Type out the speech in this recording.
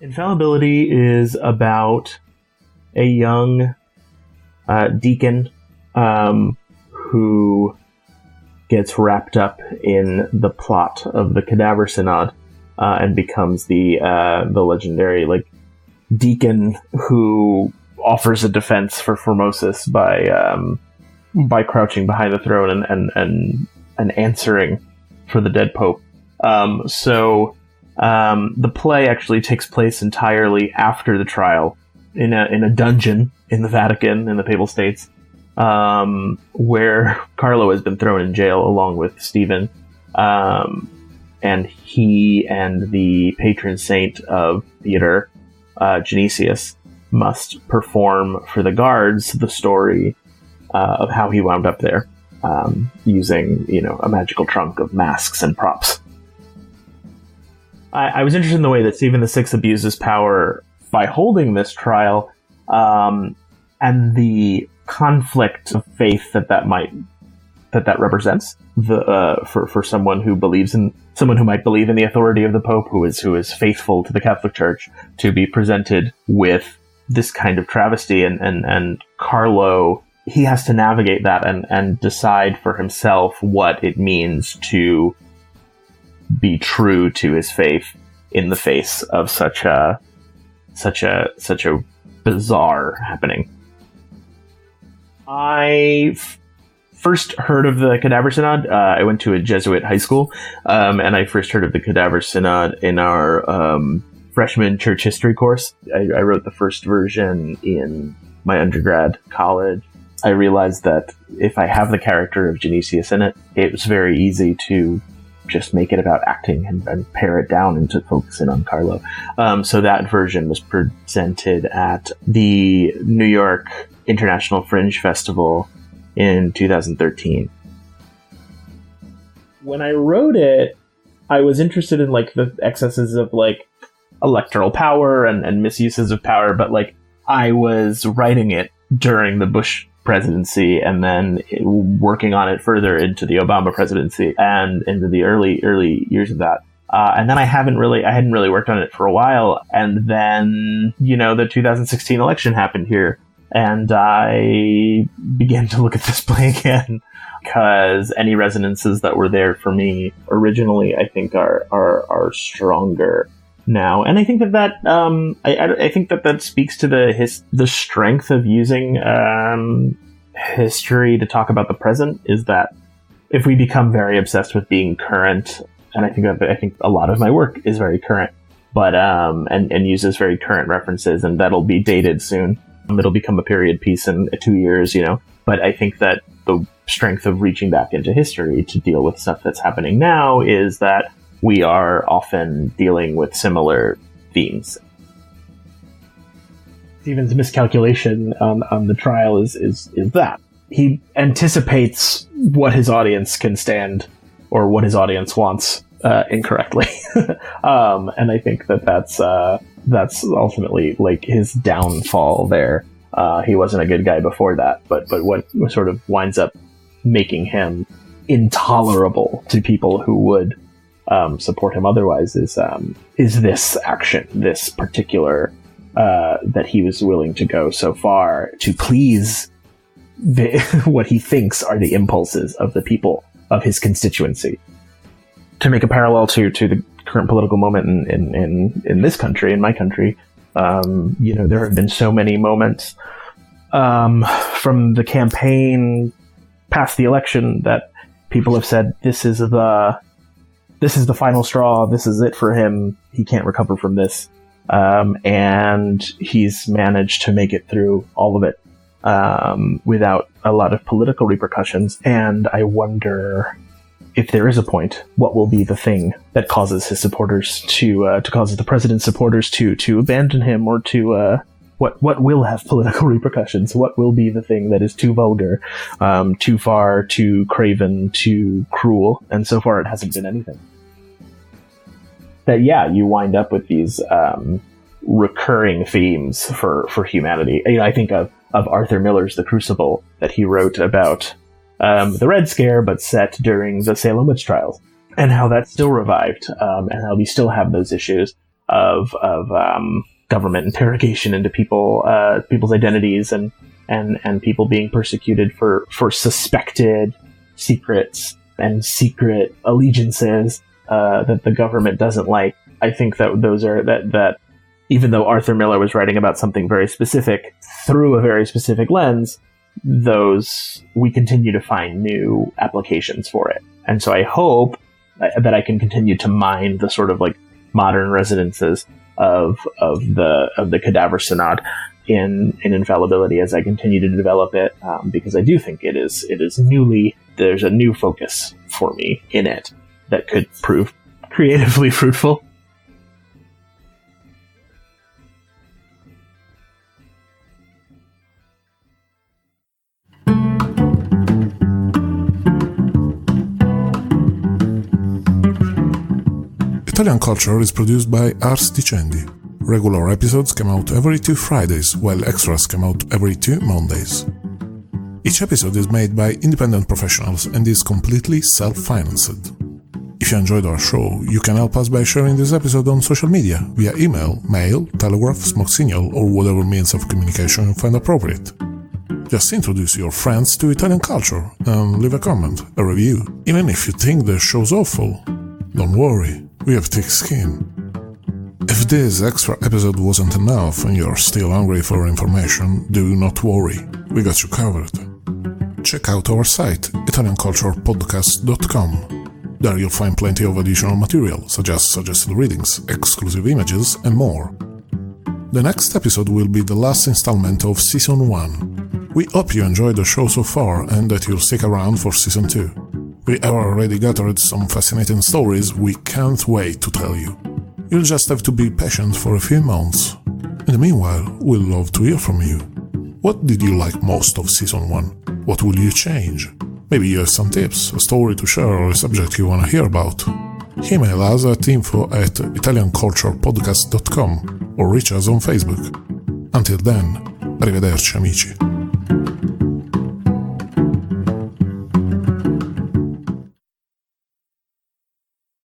Infallibility is about a young deacon who gets wrapped up in the plot of the Cadaver Synod and becomes the legendary deacon who offers a defense for Formosus by crouching behind the throne and answering for the dead pope. The play actually takes place entirely after the trial in a dungeon in the Vatican, in the Papal States, where Carlo has been thrown in jail along with Stephen. And he and the patron saint of theater, Genesius, must perform for the guards the story of how he wound up there, using, a magical trunk of masks and props. I was interested in the way that Stephen VI abuses power by holding this trial, and the conflict of faith that represents for someone who might believe in the authority of the Pope, who is faithful to the Catholic Church, to be presented with this kind of travesty, and Carlo, he has to navigate that and decide for himself what it means to be true to his faith in the face of such a bizarre happening. I first heard of the Cadaver Synod. I went to a Jesuit high school, and I first heard of the Cadaver Synod in our freshman church history course. I wrote the first version in my undergrad college. I realized that if I have the character of Genesius in it, it was very easy to just make it about acting and pare it down and to focus in on Carlo. So that version was presented at the New York International Fringe Festival in 2013. When I wrote it, I was interested in the excesses of electoral power and misuses of power, but I was writing it during the Bush presidency and then working on it further into the Obama presidency and into the early years of that. And then I hadn't really worked on it for a while. And then, the 2016 election happened here, and I began to look at this play again because any resonances that were there for me originally, I think are stronger now. And I think that I think that speaks to the strength of using history to talk about the present, is that if we become very obsessed with being current, and I think a lot of my work is very current, but and uses very current references, and that'll be dated soon. It'll become a period piece in 2 years, But I think that the strength of reaching back into history to deal with stuff that's happening now is that we are often dealing with similar themes. Stephen's miscalculation on the trial is that he anticipates what his audience can stand or what his audience wants incorrectly, and I think that's ultimately his downfall there. He wasn't a good guy before that, but what sort of winds up making him intolerable to people who would support him otherwise is this action, this particular that he was willing to go so far to please what he thinks are the impulses of the people of his constituency. To make a parallel to the current political moment in this country, in my country, there have been so many moments from the campaign past the election that people have said, this is the final straw, this is it for him, he can't recover from this. And he's managed to make it through all of it without a lot of political repercussions. And I wonder, if there is a point, what will be the thing that causes his supporters to cause the president's supporters to abandon him, or to what will have political repercussions? What will be the thing that is too vulgar, too far, too craven, too cruel? And so far, it hasn't been anything. That you wind up with these recurring themes for humanity. I think of Arthur Miller's The Crucible that he wrote about the Red Scare, but set during the Salem witch trials, and how that's still revived, and how we still have those issues. of government interrogation into people's identities and people being persecuted for suspected secrets and secret allegiances that the government doesn't like. I think that those are that even though Arthur Miller was writing about something very specific through a very specific lens, those we continue to find new applications for it. And so I hope that I can continue to mine the sort of like modern resonances of the Cadaver Synod in Infallibility as I continue to develop it, because I do think it is there's a new focus for me in it that could prove creatively fruitful. Italian Culture is produced by Ars Dicendi. Regular episodes come out every 2 Fridays, while extras come out every 2 Mondays. Each episode is made by independent professionals and is completely self-financed. If you enjoyed our show, you can help us by sharing this episode on social media via email, mail, telegraph, smoke signal, or whatever means of communication you find appropriate. Just introduce your friends to Italian culture and leave a comment, a review. Even if you think the show's awful, don't worry, we have thick skin. If this extra episode wasn't enough and you're still hungry for information, do not worry, we got you covered. Check out our site, italianculturepodcast.com. There you'll find plenty of additional material, such as suggested readings, exclusive images, and more. The next episode will be the last installment of Season 1. We hope you enjoyed the show so far and that you'll stick around for Season 2. We have already gathered some fascinating stories we can't wait to tell you. You'll just have to be patient for a few months. In the meanwhile, we'd love to hear from you. What did you like most of Season 1? What will you change? Maybe you have some tips, a story to share, or a subject you want to hear about. Email us at info@italianculturepodcast.com or reach us on Facebook. Until then, arrivederci amici.